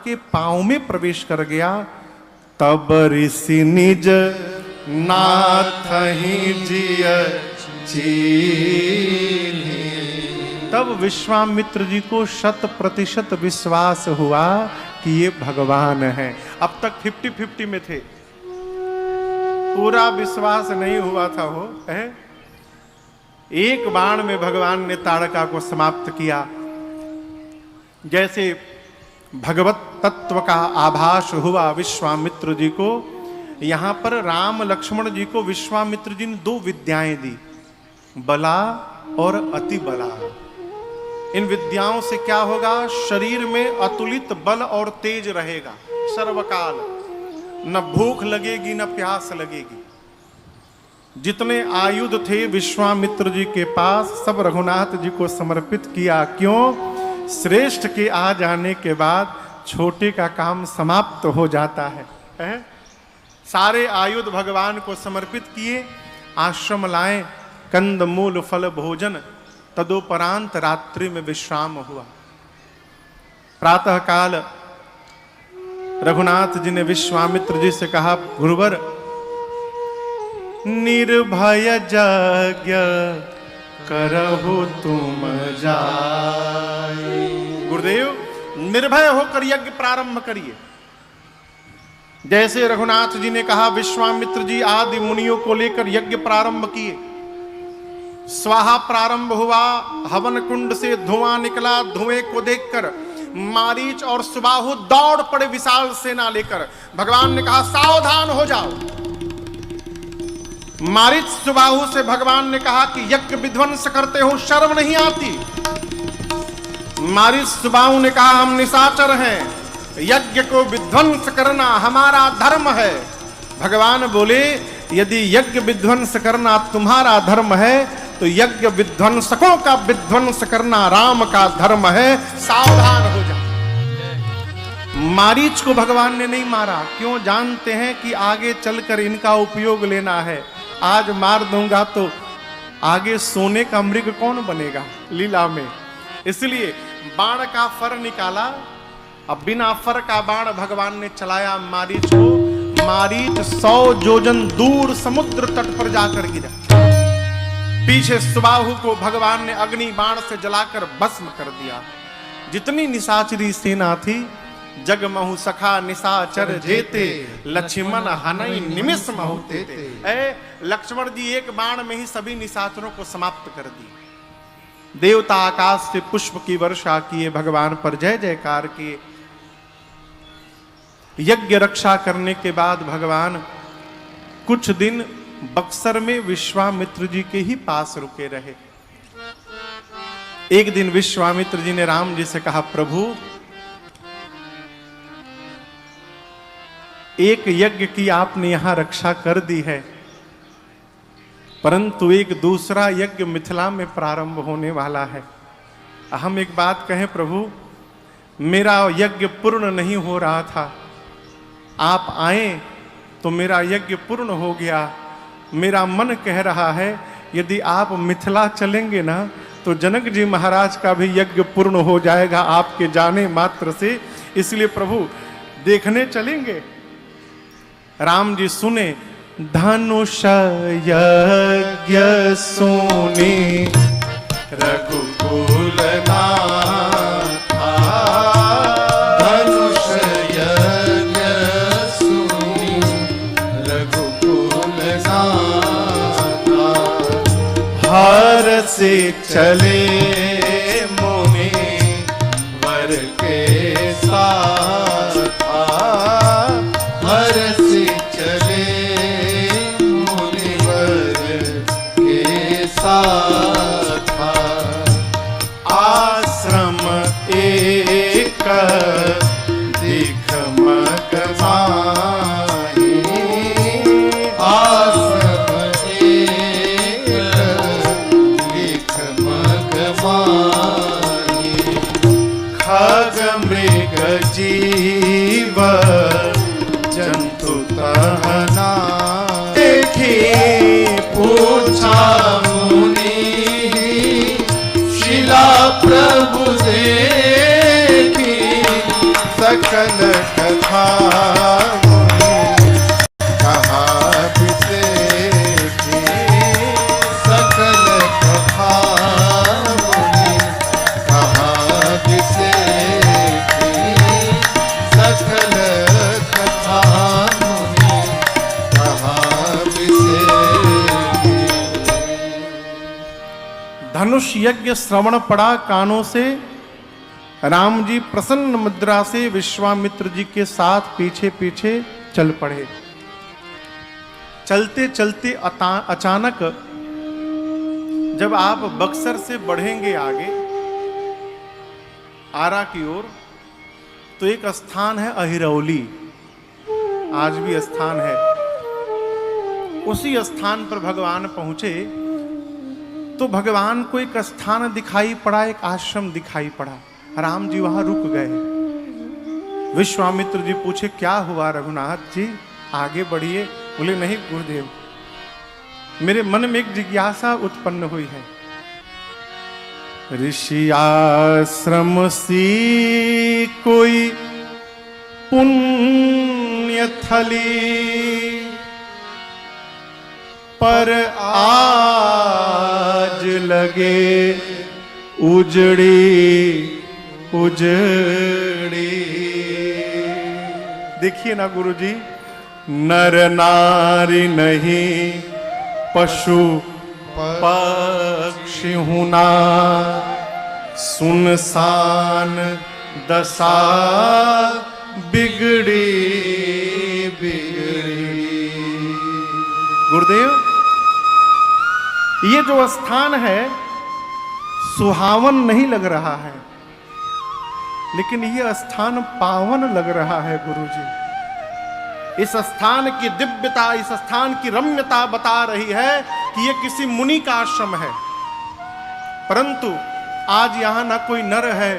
के पांव में प्रवेश कर गया। तब ऋषि निज नाथ ही जिय चीन्ही। तब विश्वामित्र जी को 100% विश्वास हुआ कि ये भगवान है। अब तक 50-50 में थे, पूरा विश्वास नहीं हुआ था वो है। एक बाण में भगवान ने ताड़का को समाप्त किया। जैसे भगवत तत्व का आभास हुआ विश्वामित्र जी को, यहां पर राम लक्ष्मण जी को विश्वामित्र जी ने 2 विद्याएं दी, बला और अति बला। इन विद्याओं से क्या होगा? शरीर में अतुलित बल और तेज रहेगा सर्वकाल, न भूख लगेगी न प्यास लगेगी। जितने आयुध थे विश्वामित्र जी के पास सब रघुनाथ जी को समर्पित किया। क्यों? श्रेष्ठ के आ जाने के बाद छोटे का काम समाप्त हो जाता है? सारे आयुध भगवान को समर्पित किए, आश्रम लाए, कंद मूल फल भोजन, तदोपरांत रात्रि में विश्राम हुआ। प्रातः काल रघुनाथ जी ने विश्वामित्र जी से कहा, गुरुवर निर्भय यज्ञ करहु तुम जाय। गुरुदेव निर्भय होकर यज्ञ प्रारंभ करिए। जैसे रघुनाथ जी ने कहा, विश्वामित्र जी आदि मुनियों को लेकर यज्ञ प्रारंभ किए। स्वाहा प्रारंभ हुआ, हवन कुंड से धुआं निकला। धुएं को देखकर मारीच और सुबाहु दौड़ पड़े विशाल सेना लेकर। भगवान ने कहा, सावधान हो जाओ। मारीच सुबाहु से भगवान ने कहा कि यज्ञ विध्वंस करते हो, शर्म नहीं आती? मारीच सुबाहु ने कहा, हम निशाचर हैं, यज्ञ को विध्वंस करना हमारा धर्म है। भगवान बोले, यदि यज्ञ विध्वंस करना तुम्हारा धर्म है तो यज्ञ विध्वंसकों का विध्वंस करना राम का धर्म है, सावधान हो जा। मारीच को भगवान ने नहीं मारा। क्यों? जानते हैं कि आगे चलकर इनका उपयोग लेना है। आज मार दूंगा तो आगे सोने का मृग कौन बनेगा लीला में। इसलिए बाण का फर निकाला। अब बिना फर का बाण भगवान ने चलाया मारीच को। मारीच 100 योजन दूर समुद्र तट पर जाकर गिरा। पीछे सुबाहु को भगवान ने अग्नि बाण से जलाकर भस्म कर दिया। जितनी निशाचरी सेना थी, जगमहु सखा निशाचर जेते, लक्ष्मण हनई निमिष महुते। लक्ष्मण जी एक बाण में ही सभी निशाचरों को समाप्त कर दी। देवता आकाश से पुष्प की वर्षा किए, भगवान पर जय जयकार किए। यज्ञ रक्षा करने के बाद भगवान कुछ दिन बक्सर में विश्वामित्र जी के ही पास रुके रहे। एक दिन विश्वामित्र जी ने राम जी से कहा, प्रभु एक यज्ञ की आपने यहां रक्षा कर दी है, परंतु एक दूसरा यज्ञ मिथिला में प्रारंभ होने वाला है। हम एक बात कहें प्रभु, मेरा यज्ञ पूर्ण नहीं हो रहा था, आप आए तो मेरा यज्ञ पूर्ण हो गया। मेरा मन कह रहा है यदि आप मिथिला चलेंगे ना तो जनक जी महाराज का भी यज्ञ पूर्ण हो जाएगा आपके जाने मात्र से। इसलिए प्रभु देखने चलेंगे। राम जी सुने, धनुष यज्ञ सुने रघुकुल नाथा, धनुष यज्ञ सुने रघुकुल नाथा, हर से चले मुनि वर के साथ, हर से चले मुनिवर के साथ, आश्रम एक दिख मग माही, आश्रम एक दिख मग माही, खग मृग जीव जंतु तहना, देखी पूछा मुनि, शिला प्रभु देखी, सक सकल कथा कहा विसेखी, सकल कथा कहा विसेखी, सकल कथा कहा विसेखी। धनुष यज्ञ श्रवण पड़ा कानों से। राम जी प्रसन्न मुद्रा से विश्वामित्र जी के साथ पीछे पीछे चल पड़े। चलते चलते अचानक जब आप बक्सर से बढ़ेंगे आगे आरा की ओर, तो एक स्थान है अहिरौली, आज भी स्थान है। उसी स्थान पर भगवान पहुंचे तो भगवान को एक स्थान दिखाई पड़ा, एक आश्रम दिखाई पड़ा। राम जी वहां रुक गए। विश्वामित्र जी पूछे क्या हुआ रघुनाथ जी, आगे बढ़िए। बोले नहीं गुरुदेव, मेरे मन में एक जिज्ञासा उत्पन्न हुई है। ऋषि आश्रम सी कोई पुण्य थली, पर आज लगे उजड़ी उजड़ी। देखिए ना गुरुजी, नर नारी नहीं पशु पक्षी हुना, सुनसान दशा बिगड़ी बिगड़ी। गुरुदेव, ये जो स्थान है सुहावन नहीं लग रहा है, लेकिन यह स्थान पावन लग रहा है गुरुजी। इस स्थान की दिव्यता, इस स्थान की रम्यता बता रही है कि यह किसी मुनि का आश्रम है। परंतु आज यहां न कोई नर है,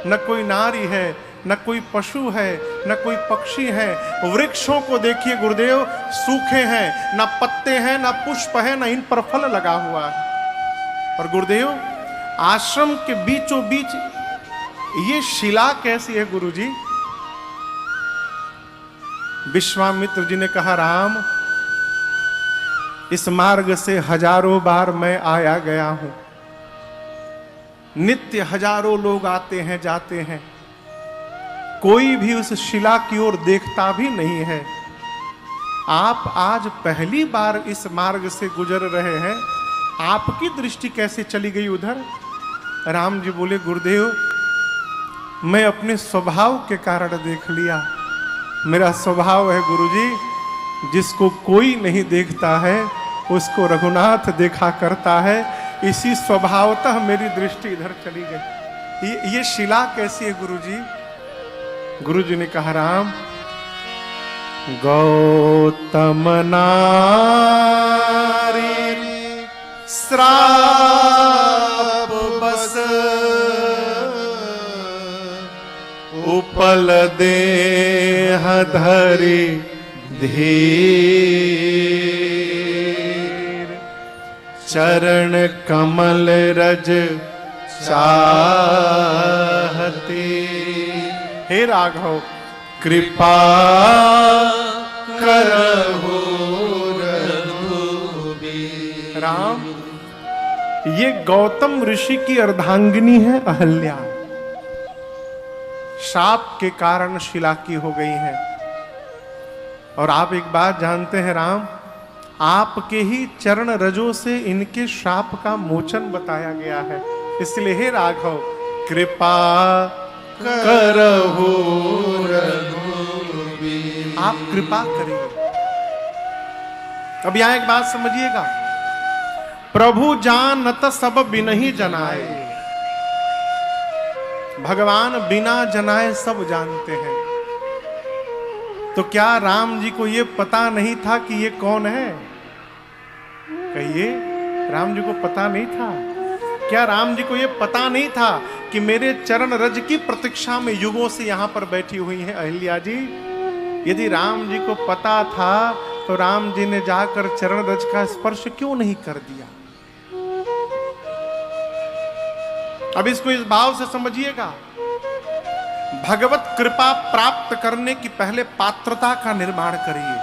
न कोई नारी है, न कोई पशु है, न कोई पक्षी है। वृक्षों को देखिए गुरुदेव, सूखे हैं, न पत्ते हैं, न पुष्प है, न इन पर फल लगा हुआ है। और गुरुदेव, आश्रम के बीचों बीच ये शिला कैसी है गुरुजी? विश्वामित्र जी ने कहा, राम, इस मार्ग से हजारों बार मैं आया गया हूं। नित्य हजारों लोग आते हैं जाते हैं, कोई भी उस शिला की ओर देखता भी नहीं है। आप आज पहली बार इस मार्ग से गुजर रहे हैं, आपकी दृष्टि कैसे चली गई उधर? राम जी बोले, गुरुदेव, मैं अपने स्वभाव के कारण देख लिया। मेरा स्वभाव है गुरुजी, जिसको कोई नहीं देखता है उसको रघुनाथ देखा करता है। इसी स्वभावतः मेरी दृष्टि इधर चली गई। ये शिला कैसी है गुरुजी? गुरुजी ने कहा, राम, गौतम नारी श्राप बस उपल देह धरि धीर, चरण कमल रज चाहती। हे राघव, कृपा करहु रघुबीर। राम, ये गौतम ऋषि की अर्धांगिनी है अहल्या, शाप के कारण शिला की हो गई है। और आप एक बात जानते हैं राम, आपके ही चरण रजों से इनके शाप का मोचन बताया गया है। इसलिए हे राघव, कृपा करहु रघुबीर, आप कृपा करिए। अब यहां एक बात समझिएगा, प्रभु जानत सब बिनहि जनाए। भगवान बिना जनाए सब जानते हैं। तो क्या राम जी को यह पता नहीं था कि ये कौन है? कहिए, राम जी को पता नहीं था? क्या राम जी को यह पता नहीं था कि मेरे चरण रज की प्रतीक्षा में युगों से यहां पर बैठी हुई हैं अहिल्या जी? यदि राम जी को पता था तो राम जी ने जाकर चरण रज का स्पर्श क्यों नहीं कर दिया? अब इसको इस भाव से समझिएगा, भगवत कृपा प्राप्त करने की पहले पात्रता का निर्माण करिए।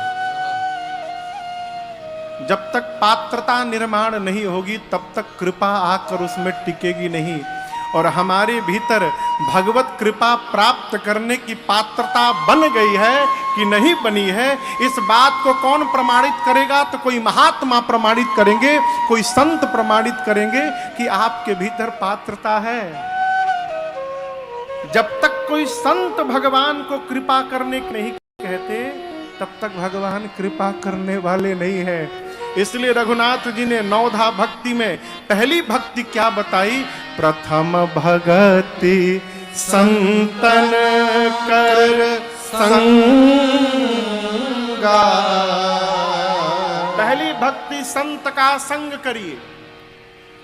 जब तक पात्रता निर्माण नहीं होगी तब तक कृपा आकर उसमें टिकेगी नहीं। और हमारे भीतर भगवत कृपा प्राप्त करने की पात्रता बन गई है कि नहीं बनी है, इस बात को कौन प्रमाणित करेगा? तो कोई महात्मा प्रमाणित करेंगे, कोई संत प्रमाणित करेंगे कि आपके भीतर पात्रता है। जब तक कोई संत भगवान को कृपा करने नहीं कहते तब तक भगवान कृपा करने वाले नहीं है। इसलिए रघुनाथ जी ने नवधा भक्ति में पहली भक्ति क्या बताई? प्रथम भगति संतन कर संगा। पहली भक्ति संत का संग करिए।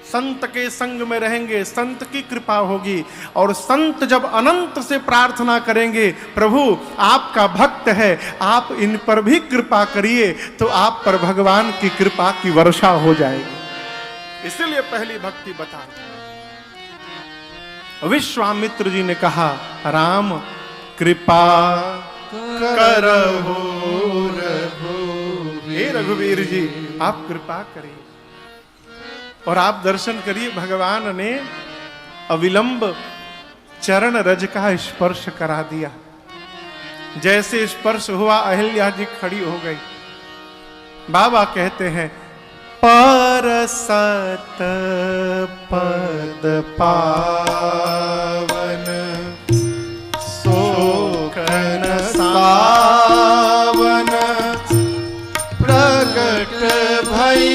संत के संग में रहेंगे, संत की कृपा होगी। और संत जब अनंत से प्रार्थना करेंगे, प्रभु आपका भक्त है, आप इन पर भी कृपा करिए, तो आप पर भगवान की कृपा की वर्षा हो जाएगी। इसलिए पहली भक्ति बता। विश्वामित्र जी ने कहा, राम कृपा करहु हे रघुवीर जी, आप कृपा करिए और आप दर्शन करिए। भगवान ने अविलंब चरण रज का स्पर्श करा दिया। जैसे स्पर्श हुआ अहिल्या जी खड़ी हो गई। बाबा कहते हैं, परसत पद पावन सोखन सावन प्रगट भई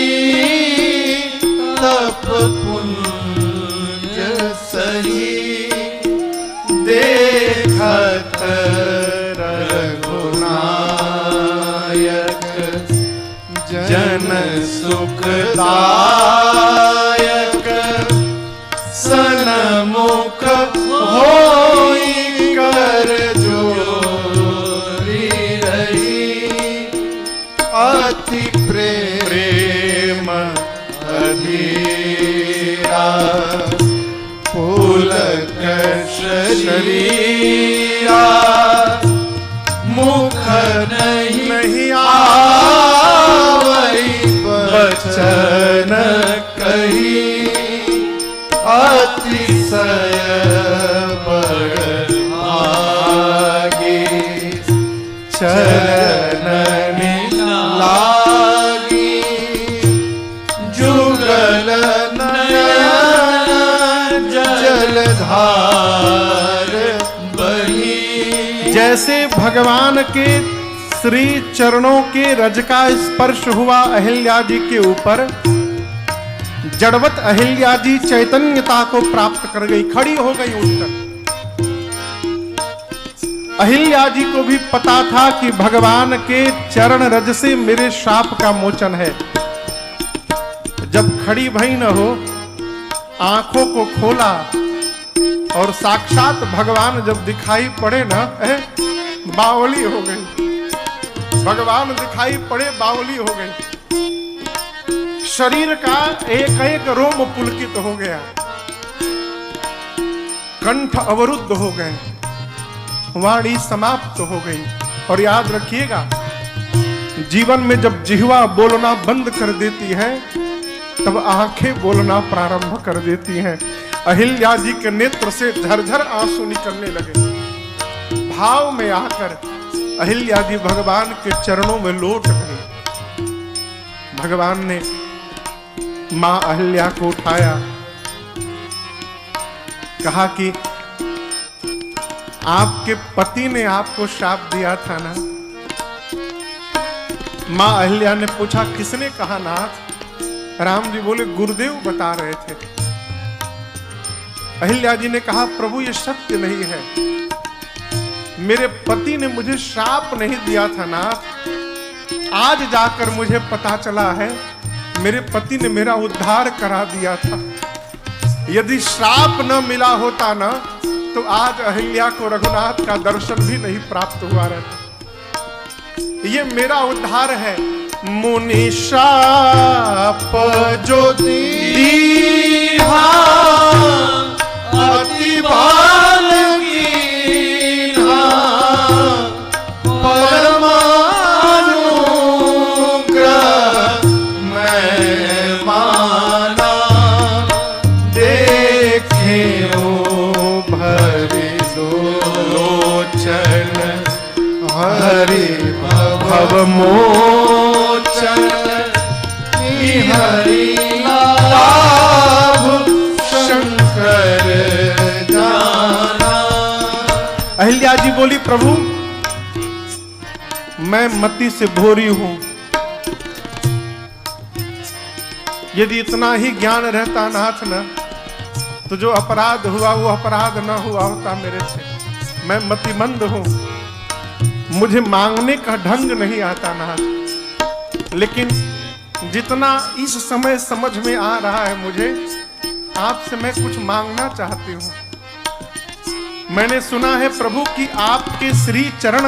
तप पुंज सही देखत रघुनायक जन सुखदायक सनमुख होई कर जोरी रही अति प्रेम अधीरा पुलक शरीरा मुख नहीं आवै बचन कही अतिशय बड़ भागी चरण लागी जुगल नयन जलधार बही। जैसे भगवान के श्री चरणों के रज का स्पर्श हुआ अहिल्या जी के ऊपर, जड़वत अहिल्या जी चैतन्यता को प्राप्त कर गई, खड़ी हो गई उठकर। अहिल्या जी को भी पता था कि भगवान के चरण रज से मेरे शाप का मोचन है। जब खड़ी भई न हो, आंखों को खोला और साक्षात भगवान जब दिखाई पड़े ना, बावली हो गई। भगवान दिखाई पड़े, बावली हो गई। शरीर का एक एक रोम पुलकित हो गया, कंठ अवरुद्ध हो गए, वाणी समाप्त हो गई। और याद रखिएगा, जीवन में जब जिह्वा बोलना बंद कर देती है तब आंखें बोलना प्रारंभ कर देती हैं। अहिल्या जी के नेत्र से झरझर आंसू निकलने लगे। भाव में आकर अहिल्या जी भगवान के चरणों में लौट गए। भगवान ने मां अहिल्या को उठाया, कहा कि आपके पति ने आपको शाप दिया था ना। मां अहिल्या ने पूछा, किसने कहा नाथ? राम जी बोले, गुरुदेव बता रहे थे। अहिल्या जी ने कहा, प्रभु ये सत्य नहीं है, मेरे पति ने मुझे श्राप नहीं दिया था नाथ। आज जाकर मुझे पता चला है मेरे पति ने मेरा उद्धार करा दिया था। यदि श्राप न मिला होता ना तो आज अहिल्या को रघुनाथ का दर्शन भी नहीं प्राप्त हुआ रहता। ये मेरा उद्धार है। मुनि शाप जो दीहा अति भाल की हरि भव मोचन हरि लाभ शंकर जाना। अहिल्या जी बोली, प्रभु मैं मति से भोरी हूं, यदि इतना ही ज्ञान रहता नाथ न, तो जो अपराध हुआ वो अपराध न हुआ होता मेरे से। मैं मतिमंद हूं, मुझे मांगने का ढंग नहीं आता नाथ, लेकिन जितना इस समय समझ में आ रहा है मुझे, आपसे मैं कुछ मांगना चाहती हूं। मैंने सुना है प्रभु कि आपके श्री चरण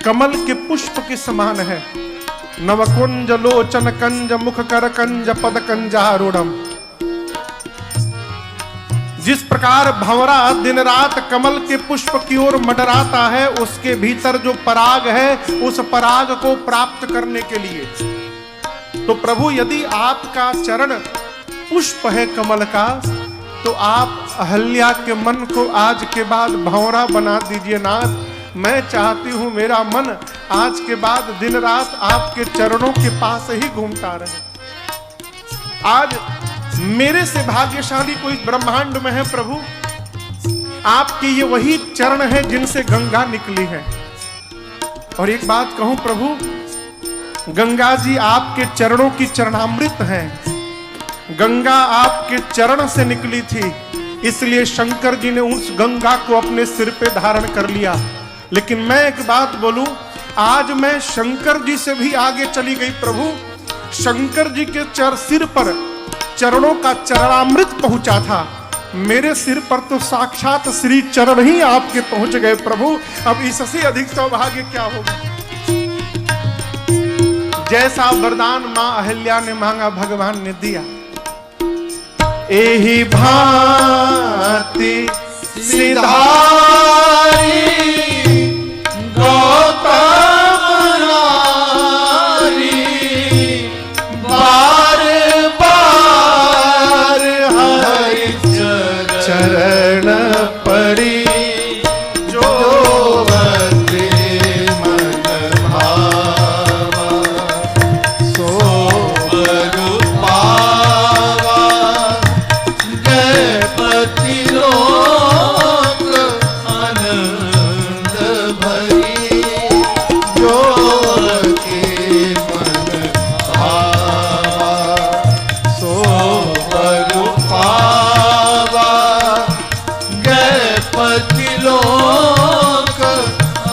कमल के पुष्प के समान है। नवकुंज लोचन कंज मुख कर कंज पद कंजारूढ़म। जिस प्रकार भंवरा दिन रात कमल के पुष्प की ओर मंडराता है, उसके भीतर जो पराग है, उस पराग को प्राप्त करने के लिए, तो प्रभु यदि आपका चरण पुष्प है कमल का, तो आप अहल्या के मन को आज के बाद भंवरा बना दीजिए नाथ। मैं चाहती हूं मेरा मन आज के बाद दिन रात आपके चरणों के पास ही घूमता रहे। आज मेरे से भाग्यशाली कोई ब्रह्मांड में है प्रभु? आपके ये वही चरण है जिनसे गंगा निकली है। और एक बात कहूं प्रभु, गंगा जी आपके चरणों की चरणामृत है। गंगा आपके चरण से निकली थी, इसलिए शंकर जी ने उस गंगा को अपने सिर पे धारण कर लिया। लेकिन मैं एक बात बोलूं, आज मैं शंकर जी से भी आगे चली गई प्रभु। शंकर जी के सिर पर चरणों का चरणामृत पहुंचा था, मेरे सिर पर तो साक्षात श्री चरण ही आपके पहुंच गए प्रभु। अब इससे अधिक सौभाग्य क्या होगा? जैसा वरदान मां अहिल्या ने मांगा, भगवान ने दिया। एही भांति सिधारी गौतम नारी, बार बार हरि चरण पड़ी, जो बंदे मन भावा, सो वर पावा। गणपति लोक आनंद भरी, जो के मन भावा, सो वर पावा। गणपति लोक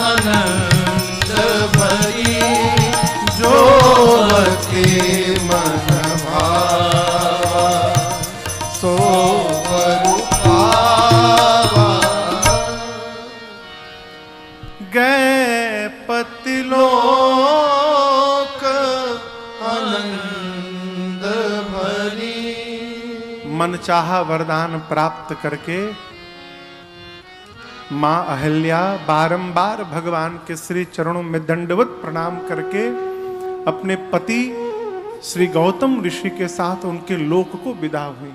आनंद भरी, जो के मन भावा, सो वर पावा। गए पति लोक आनंद भरी। मन चाहा वरदान प्राप्त करके मां अहिल्या बारंबार भगवान के श्री चरणों में दंडवत प्रणाम करके अपने पति श्री गौतम ऋषि के साथ उनके लोक को विदा हुई।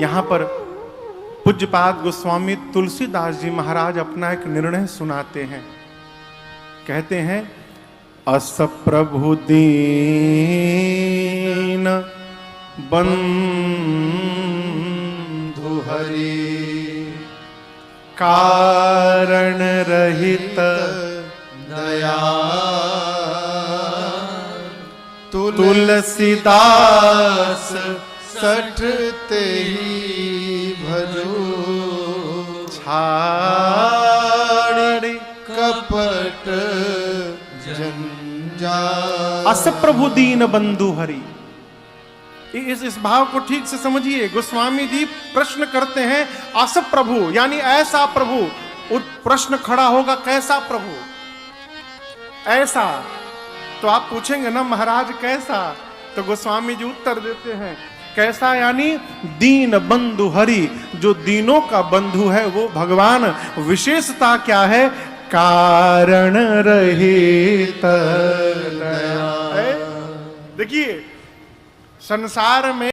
यहां पर पूज्यपाद गोस्वामी तुलसीदास जी महाराज अपना एक निर्णय सुनाते हैं। कहते हैं, अस प्रभु दीन बंधु हरि, कारण रहित दया तुलसीदास सठते ही भजो, छाड़ी कपट जंजाल। अस प्रभु दीन बंधु हरि। इस भाव को ठीक से समझिए। गोस्वामी जी प्रश्न करते हैं, अस प्रभु यानी ऐसा प्रभु। प्रश्न खड़ा होगा, कैसा प्रभु? ऐसा। तो आप पूछेंगे ना महाराज कैसा? तो गोस्वामी जी उत्तर देते हैं, कैसा यानी दीन बंधु हरि, जो दीनों का बंधु है वो भगवान। विशेषता क्या है? कारण रहित दया। देखिए संसार में